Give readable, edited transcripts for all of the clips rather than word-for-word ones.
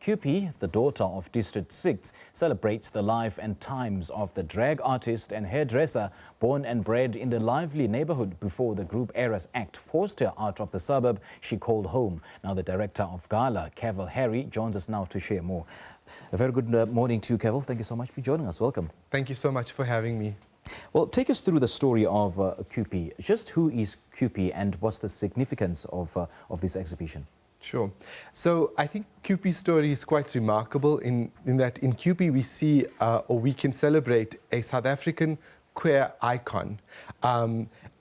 Kewpie, the daughter of District 6, celebrates the life and times of the drag artist and hairdresser born and bred in the lively neighbourhood before the Group Errors Act forced her out of the suburb she called home. Now the director of Gala, Keval Harie, joins us now to share more. A very good morning to you, Keval. Thank you so much for joining us. Welcome. Thank you so much for having me. Well, take us through the story of Kewpie. Just who is Kewpie and what's the significance of this exhibition? Sure. So I think Kewpie's story is quite remarkable in that in Kewpie we see or we can celebrate a South African queer icon.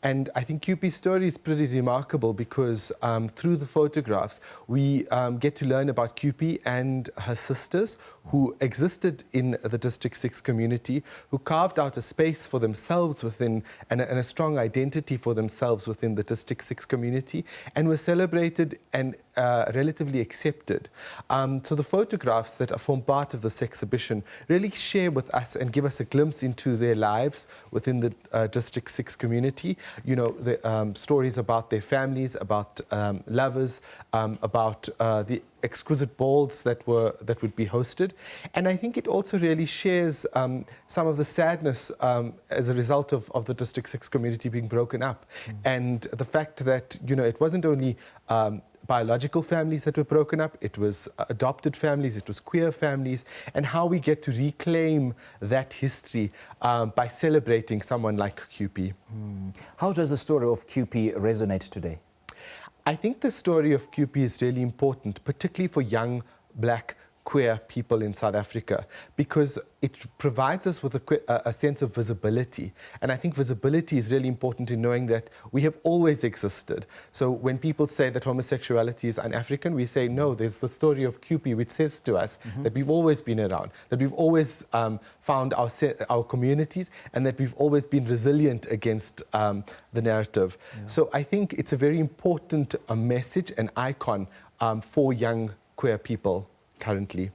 And I think Kewpie's story is pretty remarkable because through the photographs we get to learn about Kewpie and her sisters who existed in the District 6 community, who carved out a space for themselves within and a strong identity for themselves within the District 6 community, and were celebrated and relatively accepted. So the photographs that form part of this exhibition really share with us and give us a glimpse into their lives within the District 6 community. You know, the stories about their families, about lovers, about the exquisite balls that would be hosted. And I think it also really shares some of the sadness as a result of the District 6 community being broken up. And the fact that, you know, it wasn't only biological families that were broken up, it was adopted families, it was queer families, and how we get to reclaim that history by celebrating someone like Kewpie. How does the story of Kewpie resonate today? I think the story of Kewpie is really important, particularly for young black queer people in South Africa, because it provides us with a sense of visibility. And I think visibility is really important in knowing that we have always existed. So when people say that homosexuality is un-African, we say, no, there's the story of Kewpie which says to us that we've always been around, that we've always found our communities, and that we've always been resilient against the narrative. Yeah. So I think it's a very important message, an icon for young queer people currently.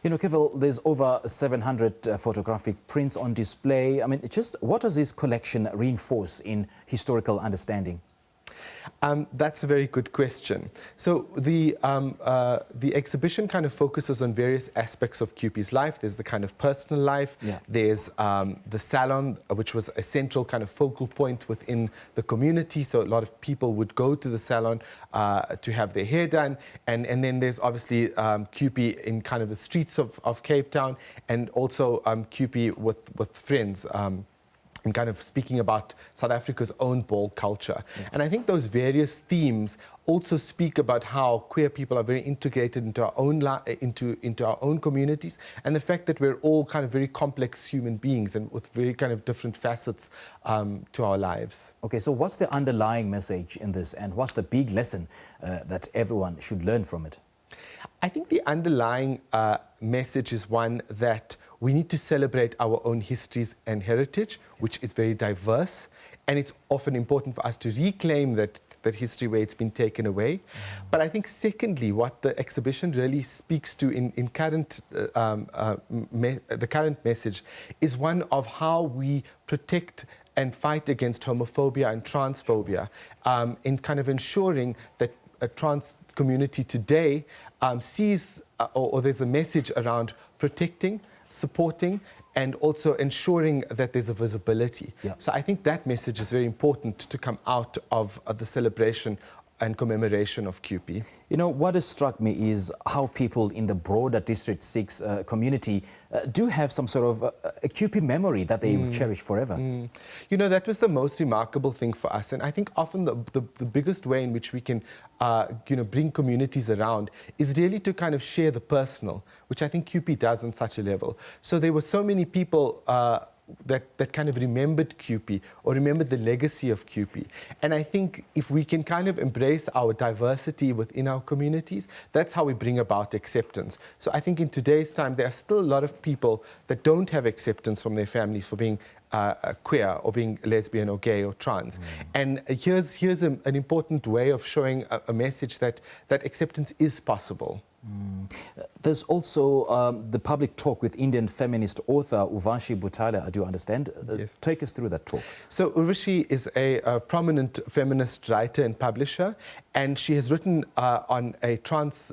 You know, Keval, there's over 700 photographic prints on display. I mean, just what does this collection reinforce in historical understanding? That's a very good question. So the exhibition kind of focuses on various aspects of Kewpie's life. There's the kind of personal life. Yeah. There's the salon, which was a central kind of focal point within the community. So a lot of people would go to the salon to have their hair done. And then there's obviously Kewpie in kind of the streets of Cape Town, and also Kewpie with friends. And kind of speaking about South Africa's own ball culture. Yeah. And I think those various themes also speak about how queer people are very integrated into our own into our own communities, and the fact that we're all kind of very complex human beings and with very kind of different facets to our lives. Okay, so what's the underlying message in this, and what's the big lesson that everyone should learn from it? I think the underlying message is one that we need to celebrate our own histories and heritage, which is very diverse, and it's often important for us to reclaim that history where it's been taken away. But I think secondly, what the exhibition really speaks to in current, the current message is one of how we protect and fight against homophobia and transphobia, in kind of ensuring that a trans community today sees or there's a message around protecting, supporting, and also ensuring that there's a visibility. Yeah. So I think that message is very important to come out of the celebration and commemoration of Kewpie. You know, what has struck me is how people in the broader District 6 community do have some sort of a Kewpie memory that they cherish forever. You know, that was the most remarkable thing for us. And I think often the biggest way in which we can, you know, bring communities around is really to kind of share the personal, which I think Kewpie does on such a level. So there were so many people that kind of remembered Kewpie or remembered the legacy of Kewpie. And I think if we can kind of embrace our diversity within our communities, that's how we bring about acceptance. So I think in today's time, there are still a lot of people that don't have acceptance from their families for being queer or being lesbian or gay or trans. And here's an important way of showing a message that acceptance is possible. There's also the public talk with Indian feminist author Urvashi Butala, I do understand. Yes. Take us through that talk. So Urvashi is a prominent feminist writer and publisher, and she has written on a trans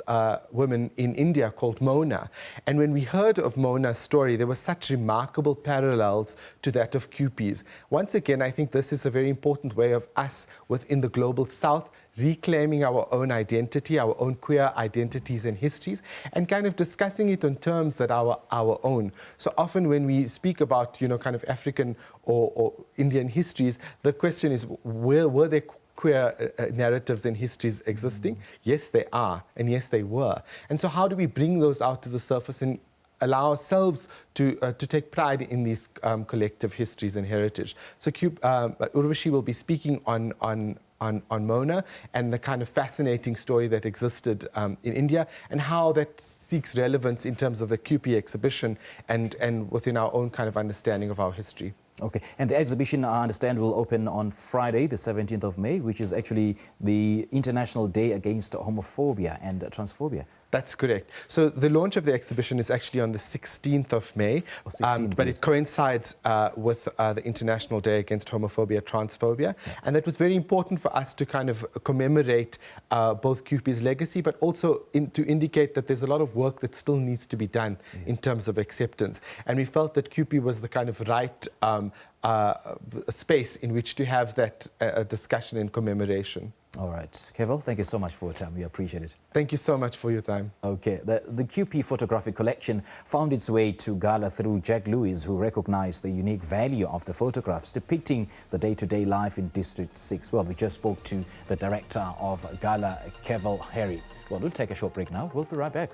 woman in India called Mona. And when we heard of Mona's story, there were such remarkable parallels to that of Kewpie's. Once again, I think this is a very important way of us within the global south reclaiming our own identity, our own queer identities and histories, and kind of discussing it on terms that are our own. So often when we speak about, kind of African or Indian histories, the question is, were there queer narratives and histories existing? Yes, they are, and yes, they were. And so how do we bring those out to the surface and allow ourselves to take pride in these collective histories and heritage? So Urvashi will be speaking on Mona and the kind of fascinating story that existed in India and how that seeks relevance in terms of the Kewpie exhibition and within our own kind of understanding of our history. Okay, and the exhibition, I understand, will open on Friday, the 17th of May, which is actually the International Day Against Homophobia and Transphobia. That's correct. So the launch of the exhibition is actually on the 16th of May, but it coincides with the International Day Against Homophobia, Transphobia. Yeah. And that was very important for us to kind of commemorate both Kewpie's legacy, but also to indicate that there's a lot of work that still needs to be done in terms of acceptance. And we felt that Kewpie was the kind of right space in which to have that discussion and commemoration. All right. Keval, thank you so much for your time. We appreciate it. Thank you so much for your time. Okay. The Kewpie photographic collection found its way to Gala through Jack Lewis, who recognized the unique value of the photographs depicting the day-to-day life in District 6. Well, we just spoke to the director of Gala, Keval Harie. Well, we'll take a short break now. We'll be right back.